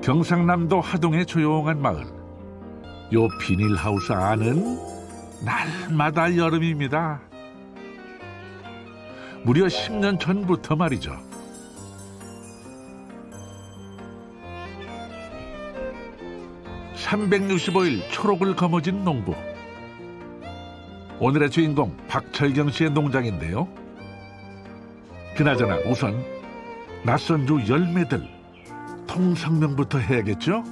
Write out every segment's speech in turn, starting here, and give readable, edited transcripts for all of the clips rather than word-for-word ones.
경상남도 하동의 조용한 마을. 요 비닐하우스 안은 날마다 여름입니다. 무려 10년 전부터 말이죠. (365일) 초록을 거머쥔 농부. 오늘의 주인공 박철경 씨의 농장인데요. 그나저나 우선 낯선 주 열매들 통성명부터 해야겠죠?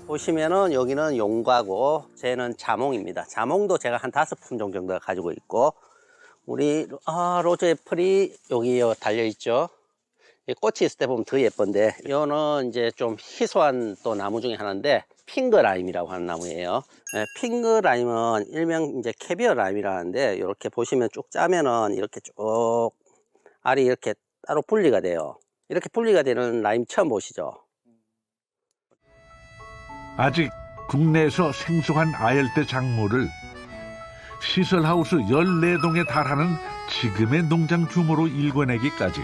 보시면은 여기는 용과고 쟤는 자몽입니다. 자몽도 제가 한 5품종 정도 가지고 있고, 우리 로즈 애플이 여기 달려 있죠. 꽃이 있을 때 보면 더 예쁜데, 이거는 이제 좀 희소한 또 나무 중에 하나인데 핑거 라임이라고 하는 나무예요. 네, 핑거 라임은 일명 이제 캐비어 라임이라 하는데, 이렇게 보시면 쭉 짜면은 이렇게 쭉 알이 이렇게 따로 분리가 돼요. 이렇게 분리가 되는 라임 처음 보시죠? 아직 국내에서 생소한 아열대 작물을 시설하우스 14동에 달하는 지금의 농장 규모로 일궈내기까지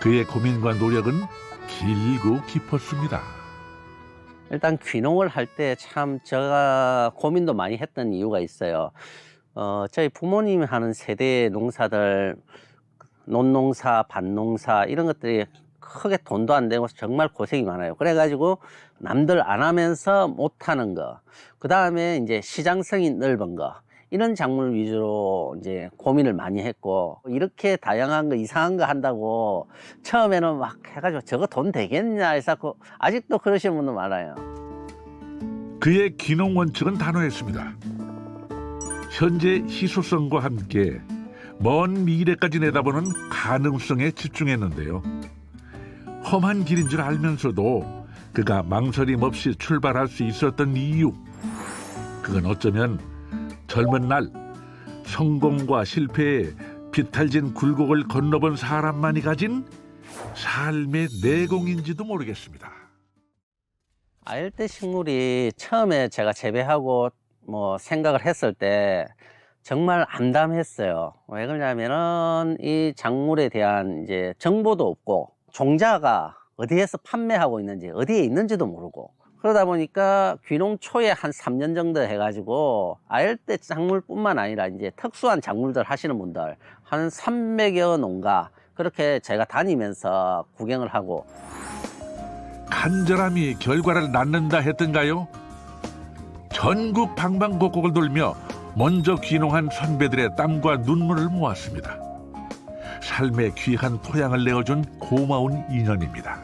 그의 고민과 노력은 길고 깊었습니다. 일단 귀농을 할 때 참 제가 고민도 많이 했던 이유가 있어요. 저희 부모님이 하는 세대의 농사들, 논농사, 밭농사 이런 것들이 크게 돈도 안 되고 정말 고생이 많아요. 그래가지고 남들 안 하면서 못하는 거, 그 다음에 이제 시장성이 넓은 거, 이런 작물 위주로 이제 고민을 많이 했고, 이렇게 다양한 거 이상한 거 한다고 처음에는 막 해가지고 저거 돈 되겠냐 해서 아직도 그러시는 분도 많아요. 그의 귀농 원칙은 단호했습니다. 현재 희소성과 함께 먼 미래까지 내다보는 가능성에 집중했는데요. 험한 길인 줄 알면서도 그가 망설임 없이 출발할 수 있었던 이유, 그건 어쩌면 젊은 날 성공과 실패에 비탈진 굴곡을 건너본 사람만이 가진 삶의 내공인지도 모르겠습니다. 아열대 식물이 처음에 제가 재배하고 뭐 생각을 했을 때 정말 암담했어요. 왜 그러냐면은 이 작물에 대한 이제 정보도 없고, 종자가 어디에서 판매하고 있는지, 어디에 있는지도 모르고, 그러다 보니까 귀농 초에 한 3년 정도 해가지고 아열대 작물뿐만 아니라 이제 특수한 작물들 하시는 분들 한 300여 농가 그렇게 제가 다니면서 구경을 하고. 간절함이 결과를 낳는다 했던가요? 전국 방방곡곡을 돌며 먼저 귀농한 선배들의 땀과 눈물을 모았습니다. 삶의 귀한 토양을 내어준 고마운 인연입니다.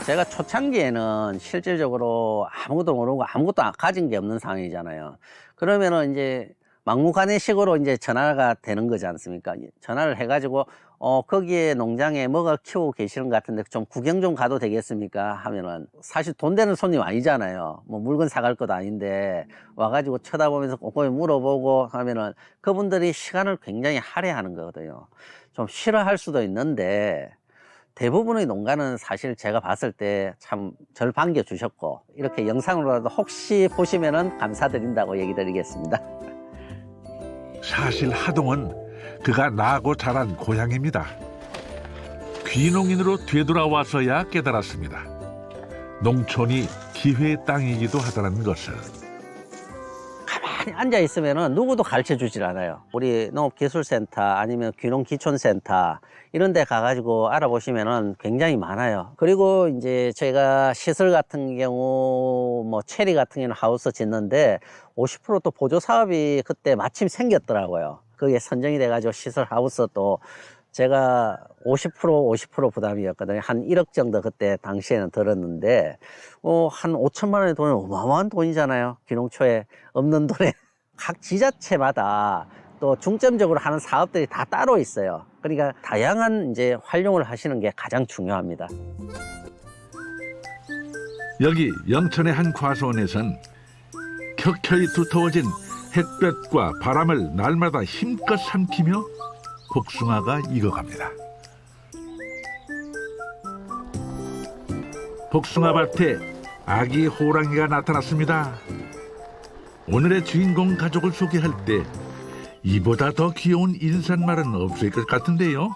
제가 초창기에는 실질적으로 아무것도 모르고 아무것도 가진 게 없는 상황이잖아요. 그러면은 이제 막무가내식으로 이제 전화가 되는 거지 않습니까? 전화를 해가지고 거기에 농장에 뭐가 키우고 계시는 것 같은데 좀 구경 좀 가도 되겠습니까? 하면은 사실 돈 되는 손님 아니잖아요. 뭐 물건 사갈 것도 아닌데 와가지고 쳐다보면서 꼼꼼히 물어보고 하면은 그분들이 시간을 굉장히 할애하는 거거든요. 좀 싫어할 수도 있는데 대부분의 농가는 사실 제가 봤을 때 참 절 반겨주셨고, 이렇게 영상으로라도 혹시 보시면은 감사드린다고 얘기 드리겠습니다. 사실 하동은 그가 나고 자란 고향입니다. 귀농인으로 되돌아와서야 깨달았습니다. 농촌이 기회의 땅이기도 하다는 것을. 가만히 앉아 있으면은 누구도 가르쳐 주질 않아요. 우리 농업기술센터 아니면 귀농기촌센터 이런 데 가가지고 알아보시면은 굉장히 많아요. 그리고 이제 제가 시설 같은 경우 뭐 체리 같은 경우는 하우스 짓는데 50%또 보조 사업이 그때 마침 생겼더라고요. 그게 선정이 돼가지고 시설 하우스 또 제가 50% 부담이었거든요. 한 1억 정도 그때 당시에는 들었는데 한 5천만 원의 돈은 어마어마한 돈이잖아요. 귀농초에 없는 돈에. 각 지자체마다 또 중점적으로 하는 사업들이 다 따로 있어요. 그러니까 다양한 이제 활용을 하시는 게 가장 중요합니다. 여기 영천의 한 과수원에선 켜켜이 두터워진 햇볕과 바람을 날마다 힘껏 삼키며 복숭아가 익어갑니다. 복숭아밭에 아기 호랑이가 나타났습니다. 오늘의 주인공 가족을 소개할 때 이보다 더 귀여운 인사말은 없을 것 같은데요.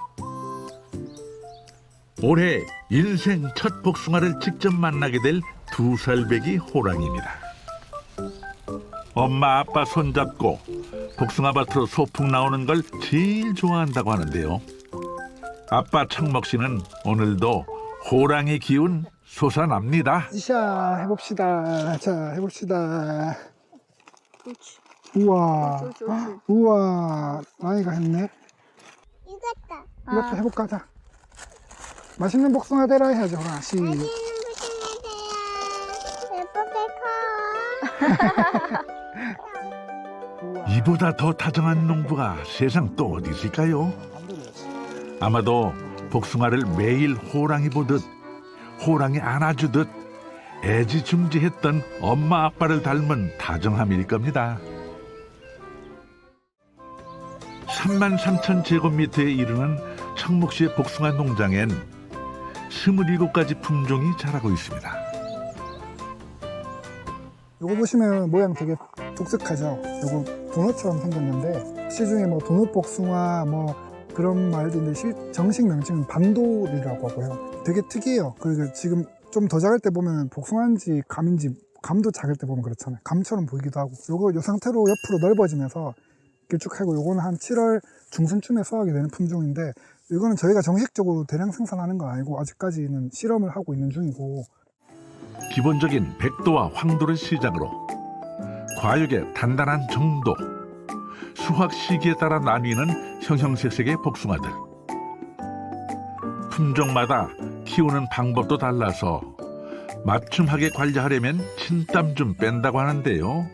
올해 인생 첫 복숭아를 직접 만나게 될 2살배기 호랑이입니다. 엄마 아빠 손잡고 복숭아밭으로 소풍 나오는 걸 제일 좋아한다고 하는데요. 아빠 창목 씨는 오늘도 호랑이 기운 솟아납니다. 자, 해봅시다. 자, 해봅시다. 우와, 우와, 나이가 했네. 이겼다. 이것도 해볼까? 자, 맛있는 복숭아 되라 해야지, 호랑아. 맛있는 무슨 예쁘게 커. 이보다 더 다정한 농부가 세상 또 어디 있을까요? 아마도 복숭아를 매일 호랑이 보듯 호랑이 안아주듯 애지중지했던 엄마 아빠를 닮은 다정함일 겁니다. 33,000제곱미터에 이르는 창목시의 복숭아 농장엔 27가지 품종이 자라고 있습니다. 요거 보시면 모양 되게 독특하죠? 요거 도넛처럼 생겼는데 시중에 뭐 도넛 복숭아 뭐 그런 말도 있는데 정식 명칭은 밤돌이라고 하고요. 되게 특이해요. 그리고 지금 좀 더 작을 때 보면 복숭아인지 감인지 감도 작을 때 보면 그렇잖아요. 감처럼 보이기도 하고 요거 요 상태로 옆으로 넓어지면서 길쭉하고 요거는 한 7월 중순쯤에 수확이 되는 품종인데 이거는 저희가 정식적으로 대량 생산하는 건 아니고 아직까지는 실험을 하고 있는 중이고 기본적인 백도와 황도를 시작으로 과육의 단단한 정도, 수확 시기에 따라 나뉘는 형형색색의 복숭아들. 품종마다 키우는 방법도 달라서 맞춤하게 관리하려면 진땀 좀 뺀다고 하는데요.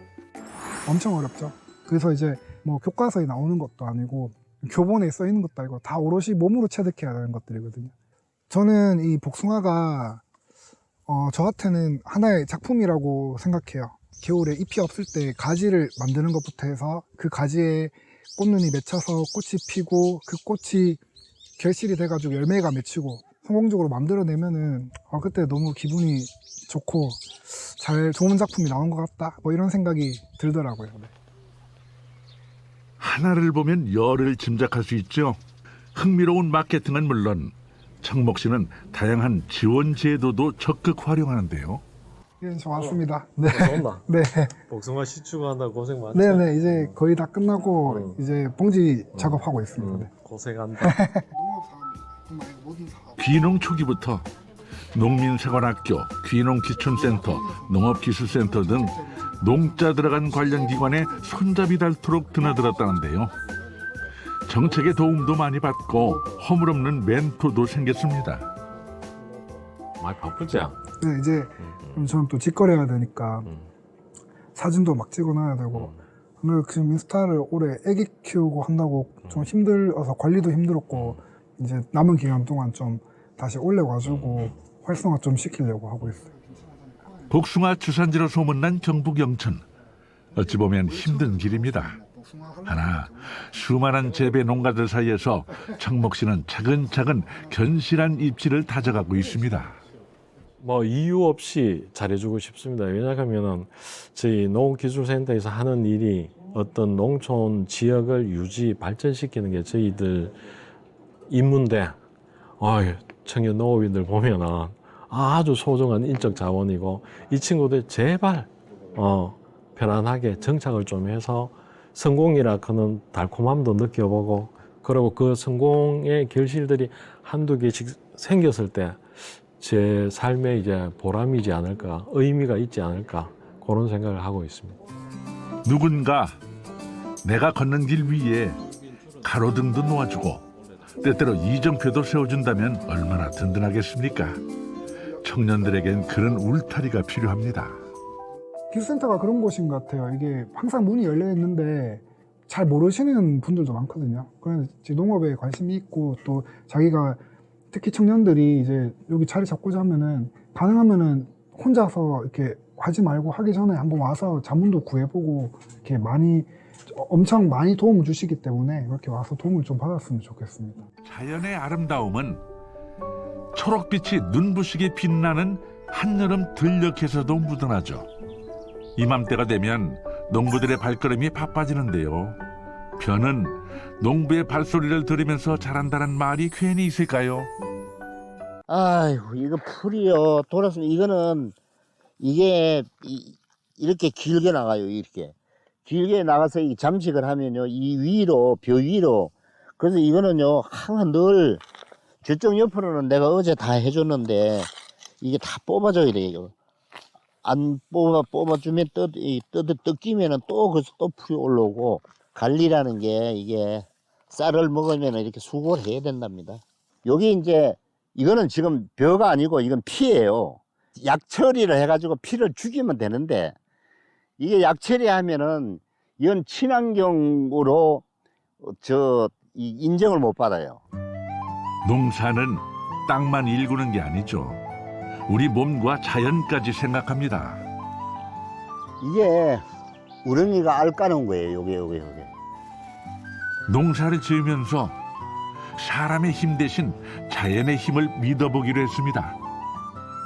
엄청 어렵죠. 그래서 이제 뭐 교과서에 나오는 것도 아니고 교본에 써 있는 것도 아니고 다 오롯이 몸으로 체득해야 되는 것들이거든요. 저는 이 복숭아가 저한테는 하나의 작품이라고 생각해요. 겨울에 잎이 없을 때 가지를 만드는 것부터 해서 그 가지에 꽃눈이 맺혀서 꽃이 피고 그 꽃이 결실이 돼가지고 열매가 맺히고 성공적으로 만들어내면은 그때 너무 기분이 좋고 잘 좋은 작품이 나온 것 같다 뭐 이런 생각이 들더라고요. 네. 하나를 보면 열을 짐작할 수 있죠. 흥미로운 마케팅은 물론 창목 씨는 다양한 지원 제도도 적극 활용하는데요. 예, 좋았습니다. 네. 온다. 네. 복숭아 시추한다 고생 많지. 네네, 이제 거의 다 끝나고 이제 봉지 작업하고 있습니다. 네. 고생한다. 귀농 초기부터 농민생활학교, 귀농기촌센터, 농업기술센터 등 농자 들어간 관련 기관에 손잡이 닳도록 드나들었다는데요. 정책의 도움도 많이 받고 허물없는 멘토도 생겼습니다. 많이 바쁘지? 네, 이제 저는 또 직거래해야 되니까 사진도 막 찍어놔야 되고 그리고 지금 인스타를 올해 애기 키우고 한다고 좀 힘들어서 관리도 힘들었고 이제 남은 기간 동안 좀 다시 올려가지고 활성화 좀 시키려고 하고 있어요. 복숭아 주산지로 소문난 경북 영천. 어찌 보면 힘든 길입니다. 하나 수많은 재배 농가들 사이에서 창목 씨는 차근차근 견실한 입지를 다져가고 있습니다. 뭐 이유 없이 잘해주고 싶습니다. 왜냐하면은 저희 농기술센터에서 하는 일이 어떤 농촌 지역을 유지 발전시키는 게 저희들 임무인데 청년 농업인들 보면은 아주 소중한 인적 자원이고 이 친구들 제발 편안하게 정착을 좀 해서 성공이라 그는 달콤함도 느껴보고 그리고 그 성공의 결실들이 한두 개씩 생겼을 때 제 삶에 이제 보람이지 않을까, 의미가 있지 않을까 그런 생각을 하고 있습니다. 누군가 내가 걷는 길 위에 가로등도 놓아주고 때때로 이정표도 세워준다면 얼마나 든든하겠습니까? 청년들에겐 그런 울타리가 필요합니다. 기술센터가 그런 곳인 것 같아요. 이게 항상 문이 열려 있는데 잘 모르시는 분들도 많거든요. 그래서 농업에 관심이 있고 또 자기가 특히 청년들이 이제 여기 자리 잡고자 하면은 가능하면은 혼자서 이렇게 하지 말고 하기 전에 한번 와서 자문도 구해보고 이렇게 엄청 많이 도움을 주시기 때문에 이렇게 와서 도움을 좀 받았으면 좋겠습니다. 자연의 아름다움은 초록빛이 눈부시게 빛나는 한여름 들녘에서도 묻어나죠. 이맘때가 되면 농부들의 발걸음이 바빠지는데요. 벼는 농부의 발소리를 들으면서 자란다는 말이 괜히 있을까요? 아이고, 이거 풀이요. 돌았으면 이거는 이게 이렇게 길게 나가요. 이렇게 길게 나가서 이 잠식을 하면요, 이 위로 벼 위로. 그래서 이거는요 항상 늘 저쪽 옆으로는 내가 어제 다 해줬는데 이게 다 뽑아줘야 돼요. 안 뽑아주면 뜯기면은 또 거기서 또 풀이 올라오고, 관리라는 게 이게 쌀을 먹으면 이렇게 수고를 해야 된답니다. 여기 이제 이거는 지금 벼가 아니고 이건 피예요. 약 처리를 해가지고 피를 죽이면 되는데, 이게 약 처리하면은 이건 친환경으로 인정을 못 받아요. 농사는 땅만 일구는 게 아니죠. 우리 몸과 자연까지 생각합니다. 이게 우렁이가 알 까는 거예요. 요게. 농사를 지으면서 사람의 힘 대신 자연의 힘을 믿어보기로 했습니다.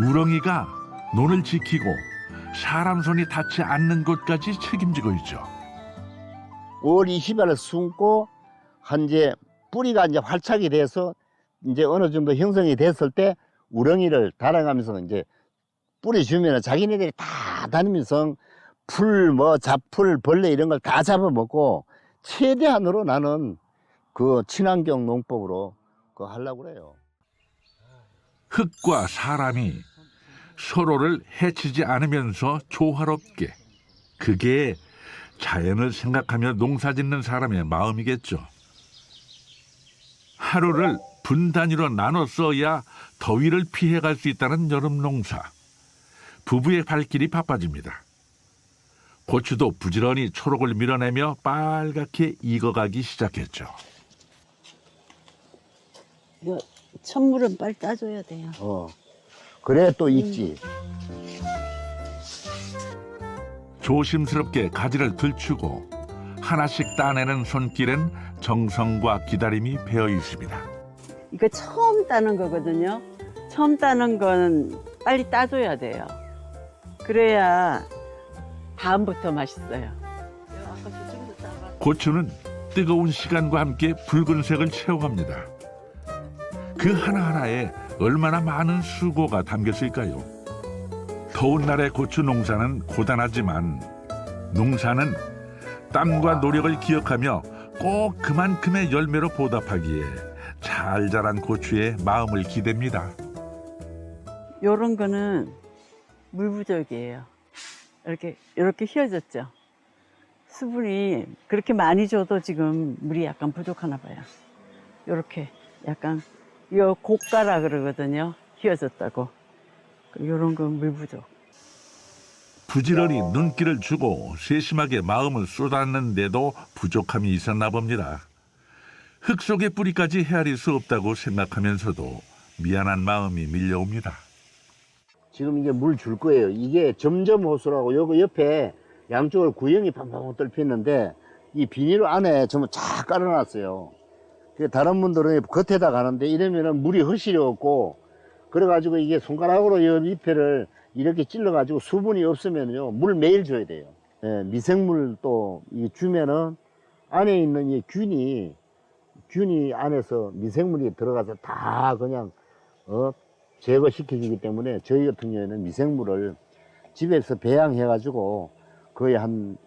우렁이가 논을 지키고 사람 손이 닿지 않는 곳까지 책임지고 있죠. 5월 20일에 숨고 이제 뿌리가 이제 활착이 돼서 이제 어느 정도 형성이 됐을 때 우렁이를 달아가면서 이제 뿌리 주면은 자기네들이 다 다니면서 풀, 잡풀, 벌레 이런 걸 다 잡아먹고, 최대한으로 나는 그 친환경 농법으로 그거 하려고 그래요. 흙과 사람이 서로를 해치지 않으면서 조화롭게, 그게 자연을 생각하며 농사짓는 사람의 마음이겠죠. 하루를 분 단위로 나눠 써야 더위를 피해갈 수 있다는 여름 농사. 부부의 발길이 바빠집니다. 고추도 부지런히 초록을 밀어내며 빨갛게 익어가기 시작했죠. 이거 천물은 빨리 따줘야 돼요. 그래 또 익지. 조심스럽게 가지를 들추고 하나씩 따내는 손길엔 정성과 기다림이 배어 있습니다. 이거 처음 따는 거거든요. 처음 따는 건 빨리 따줘야 돼요. 그래야 다음부터 맛있어요. 고추는 뜨거운 시간과 함께 붉은색을 채워갑니다. 그 하나하나에 얼마나 많은 수고가 담겼을까요? 더운 날의 고추 농사는 고단하지만 농사는 땀과 노력을 기억하며 꼭 그만큼의 열매로 보답하기에 잘 자란 고추에 마음을 기댑니다. 요런 거는 물 부족이에요. 이렇게 휘어졌죠. 수분이 그렇게 많이 줘도 지금 물이 약간 부족하나 봐요. 요렇게 약간 요 고가라 그러거든요. 휘어졌다고. 요런 건 물 부족. 부지런히 눈길을 주고 세심하게 마음을 쏟았는데도 부족함이 있었나 봅니다. 흙 속의 뿌리까지 헤아릴 수 없다고 생각하면서도 미안한 마음이 밀려옵니다. 지금 이게 물 줄 거예요. 이게 점점 호수라고 요거 옆에 양쪽을 구형이 팡팡 뚫혔는데 이 비닐 안에 전부 쫙 깔아놨어요. 다른 분들은 겉에다 가는데 이러면은 물이 흐실이 없고, 그래가지고 이게 손가락으로 옆 잎에를 이렇게 찔러가지고 수분이 없으면요 물 매일 줘야 돼요. 예, 미생물 또 주면은 안에 있는 이 균이 안에서 미생물이 들어가서 다 그냥 제거시켜주기 때문에 저희 같은 경우에는 미생물을 집에서 배양해가지고 거의 한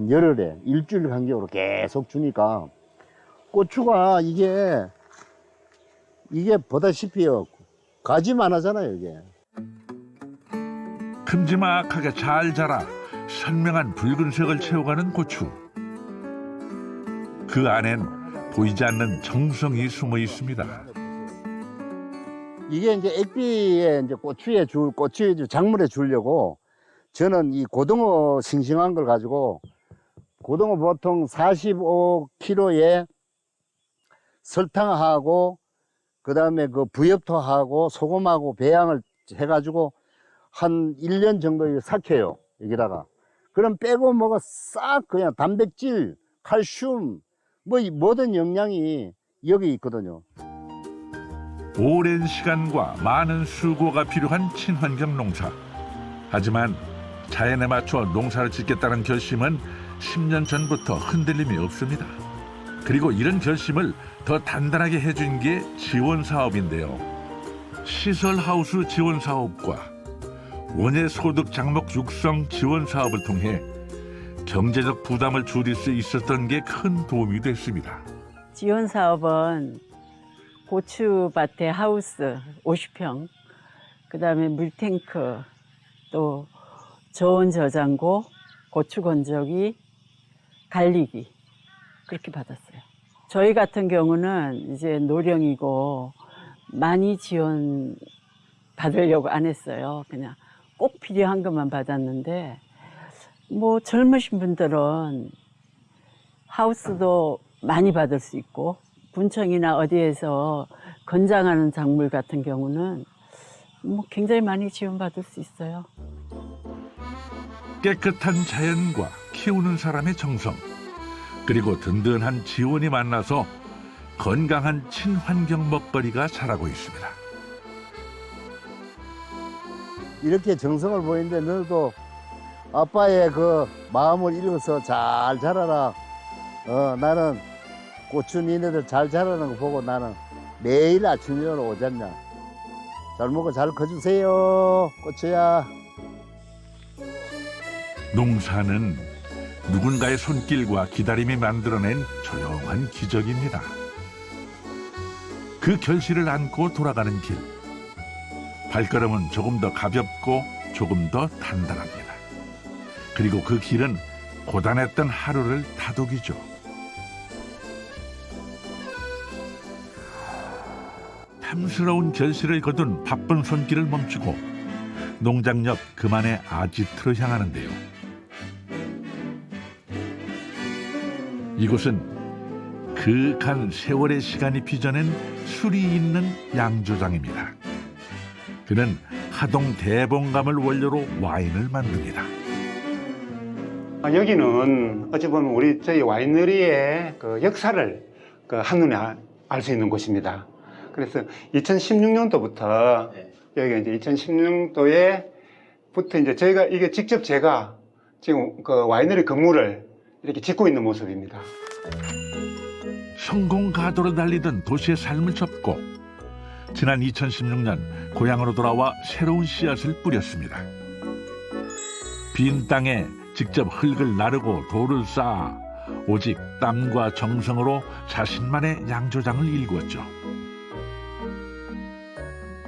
열흘에 일주일 간격으로 계속 주니까 고추가 이게 보다시피요 가지만 하잖아요. 이게 큼지막하게 잘 자라 선명한 붉은색을 채워가는 고추. 그 안엔 보이지 않는 정성이 숨어 있습니다. 이게 이제 액비에 이제 고추에 작물에 주려고 저는 이 고등어 싱싱한 걸 가지고, 고등어 보통 45kg에 설탕하고 그다음에 그 부엽토하고 소금하고 배양을 해가지고 한 1년 정도 삭혀요. 여기다가. 그럼 빼고 뭐가 싹 그냥 단백질, 칼슘, 모든 영양이 여기 있거든요. 오랜 시간과 많은 수고가 필요한 친환경 농사. 하지만 자연에 맞춰 농사를 짓겠다는 결심은 10년 전부터 흔들림이 없습니다. 그리고 이런 결심을 더 단단하게 해준 게 지원 사업인데요. 시설하우스 지원 사업과 원예 소득 장목 육성 지원 사업을 통해 경제적 부담을 줄일 수 있었던 게 큰 도움이 됐습니다. 지원 사업은 고추밭에 하우스 50평, 그다음에 물탱크, 또 저온 저장고, 고추 건조기, 갈리기 그렇게 받았어요. 저희 같은 경우는 이제 노령이고 많이 지원 받으려고 안 했어요. 그냥 꼭 필요한 것만 받았는데 뭐 젊으신 분들은 하우스도 많이 받을 수 있고 군청이나 어디에서 건장하는 작물 같은 경우는 뭐 굉장히 많이 지원받을 수 있어요. 깨끗한 자연과 키우는 사람의 정성, 그리고 든든한 지원이 만나서 건강한 친환경 먹거리가 자라고 있습니다. 이렇게 정성을 보이는데 너도 아빠의 그 마음을 읽어서 잘 자라라. 나는 고추 니네들 잘 자라는 거 보고 나는 매일 아침 일어나 오잖냐. 잘 먹고 잘 커주세요, 고추야. 농사는 누군가의 손길과 기다림이 만들어낸 조용한 기적입니다. 그 결실을 안고 돌아가는 길. 발걸음은 조금 더 가볍고 조금 더 단단합니다. 그리고 그 길은 고단했던 하루를 다독이죠. 탐스러운 결실을 거둔 바쁜 손길을 멈추고 농장 옆 그만의 아지트로 향하는데요. 이곳은 그윽한 세월의 시간이 빚어낸 술이 있는 양조장입니다. 그는 하동 대봉감을 원료로 와인을 만듭니다. 여기는 어찌 보면 저희 와이너리의 그 역사를 한눈에 알 수 있는 곳입니다. 그래서 2016년도부터 여기가 이제 2016년도에부터 이제 저희가 이게 직접 제가 지금 그 와이너리 건물을 이렇게 짓고 있는 모습입니다. 성공 가도를 달리던 도시의 삶을 접고 지난 2016년 고향으로 돌아와 새로운 씨앗을 뿌렸습니다. 빈 땅에 직접 흙을 나르고 돌을 쌓아 오직 땀과 정성으로 자신만의 양조장을 일구었죠.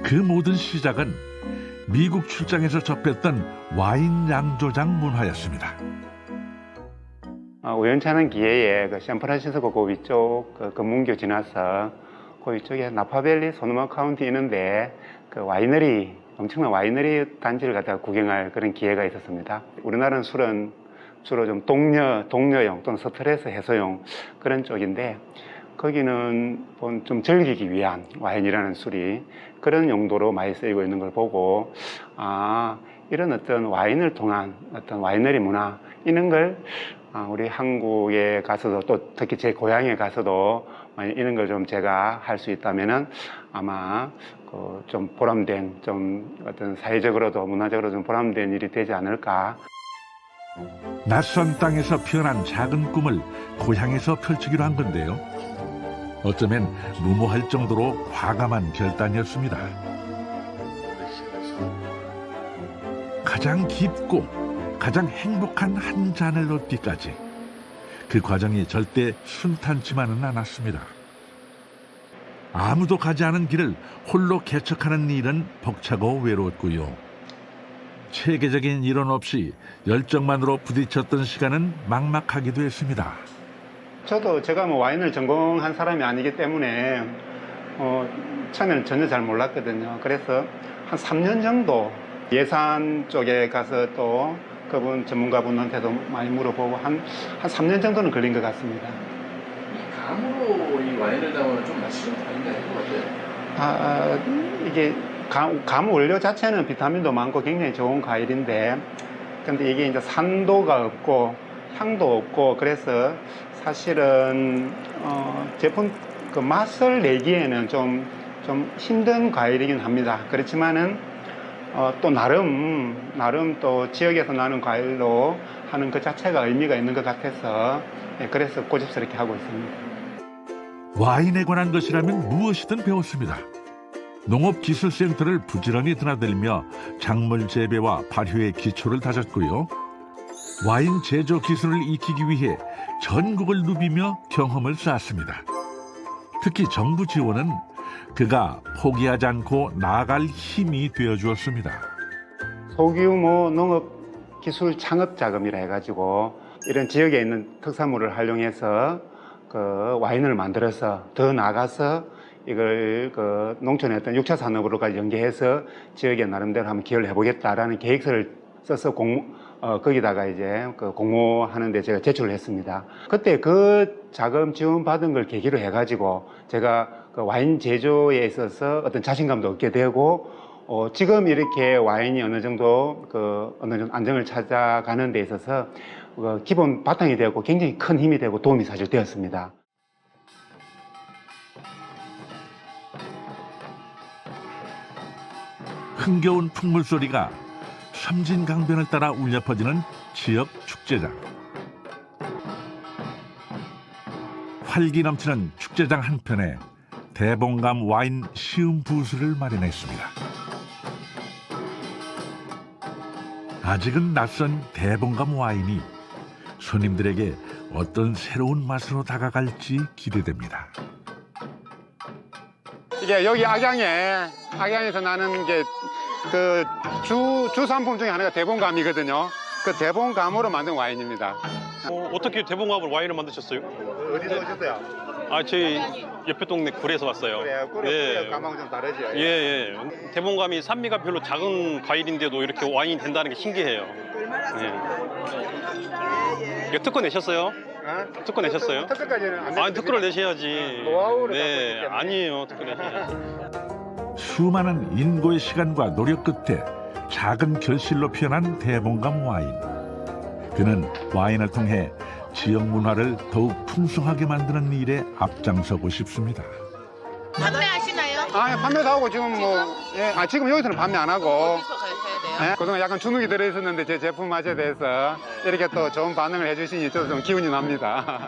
그 모든 시작은 미국 출장에서 접했던 와인 양조장 문화였습니다. 우연찮은 기회에 그 샌프란시스코 그 위쪽 그 검문교 지나서 그 위쪽에 나파밸리 소노마 카운티 있는데 그 와이너리 엄청난 와이너리 단지를 갖다가 구경할 그런 기회가 있었습니다. 우리나라는 술은 주로 좀 동료용 또는 스트레스 해소용 그런 쪽인데 거기는 좀 즐기기 위한 와인이라는 술이 그런 용도로 많이 쓰이고 있는 걸 보고 이런 어떤 와인을 통한 어떤 와이너리 문화 이런 걸 우리 한국에 가서도 또 특히 제 고향에 가서도 이런 걸 좀 제가 할 수 있다면은 아마 좀 보람된 좀 어떤 사회적으로도 문화적으로 좀 보람된 일이 되지 않을까. 낯선 땅에서 피어난 작은 꿈을 고향에서 펼치기로 한 건데요. 어쩌면 무모할 정도로 과감한 결단이었습니다. 가장 깊고 가장 행복한 한 잔을 얻기까지 그 과정이 절대 순탄치만은 않았습니다. 아무도 가지 않은 길을 홀로 개척하는 일은 벅차고 외로웠고요. 체계적인 이론 없이 열정만으로 부딪혔던 시간은 막막하기도 했습니다. 저도 제가 뭐 와인을 전공한 사람이 아니기 때문에 처음에는 전혀 잘 몰랐거든요. 그래서 한 3년 정도 예산 쪽에 가서 또 그분 전문가분한테도 많이 물어보고 한 3년 정도는 걸린 것 같습니다. 감으로 이 와인을 담으면 좀 맛이 좀 다른가 해요? 이게 감 원료 자체는 비타민도 많고 굉장히 좋은 과일인데 근데 이게 이제 산도가 없고 향도 없고 그래서 사실은 제품 그 맛을 내기에는 좀 힘든 과일이긴 합니다. 그렇지만은 또 나름 또 지역에서 나는 과일로 하는 그 자체가 의미가 있는 것 같아서 그래서 고집스럽게 하고 있습니다. 와인에 관한 것이라면 무엇이든 배웠습니다. 농업기술센터를 부지런히 드나들며 작물 재배와 발효의 기초를 다졌고요. 와인 제조 기술을 익히기 위해 전국을 누비며 경험을 쌓았습니다. 특히 정부 지원은 그가 포기하지 않고 나아갈 힘이 되어주었습니다. 소규모 농업기술 창업 자금이라 해가지고 이런 지역에 있는 특산물을 활용해서 그 와인을 만들어서 더 나아가서 이걸 그 농촌의 어떤 6차 산업으로까지 연계해서 지역에 나름대로 한번 기여를 해보겠다라는 계획서를 써서 거기다가 이제 그 공모하는데 제가 제출을 했습니다. 그때 그 자금 지원 받은 걸 계기로 해가지고 제가 그 와인 제조에 있어서 어떤 자신감도 얻게 되고 지금 이렇게 와인이 어느 정도 안정을 찾아가는 데 있어서 기본 바탕이 되었고 굉장히 큰 힘이 되고 도움이 사실 되었습니다. 흥겨운 풍물 소리가 섬진강변을 따라 울려 퍼지는 지역 축제장. 활기 넘치는 축제장 한편에 대봉감 와인 시음 부스를 마련했습니다. 아직은 낯선 대봉감 와인이 손님들에게 어떤 새로운 맛으로 다가갈지 기대됩니다. 이게 여기 악양에서 나는 게 그 주산품 중에 하나가 대봉감이거든요. 그 대봉감으로 만든 와인입니다. 어떻게 대봉감으로 와인을 만드셨어요? 어디서 오셨어요? 저희 옆에 동네 굴에서 왔어요. 그래요. 꿀에 감하고 좀 다르죠. 예. 대봉감이 산미가 별로 작은 과일인데도 이렇게 와인이 된다는 게 신기해요. 이거 특허 내셨어요? 특허 내셨어요? 특허까지는 안 됐습니다. 특허를 내셔야지. 노하우를 네, 갖고 있기 때문에. 아니에요. 특허 내셔야지. 수많은 인고의 시간과 노력 끝에 작은 결실로 피어난 대봉감 와인. 그는 와인을 통해 지역 문화를 더욱 풍성하게 만드는 일에 앞장서고 싶습니다. 판매하시나요? 판매도 하고 지금 지금 여기서는 판매 안 하고 어디서 가셔야 돼요? 그동안 약간 주눅이 들어 있었는데 제 제품 맛에 대해서 이렇게 또 좋은 반응을 해주시니 저도 좀 기운이 납니다.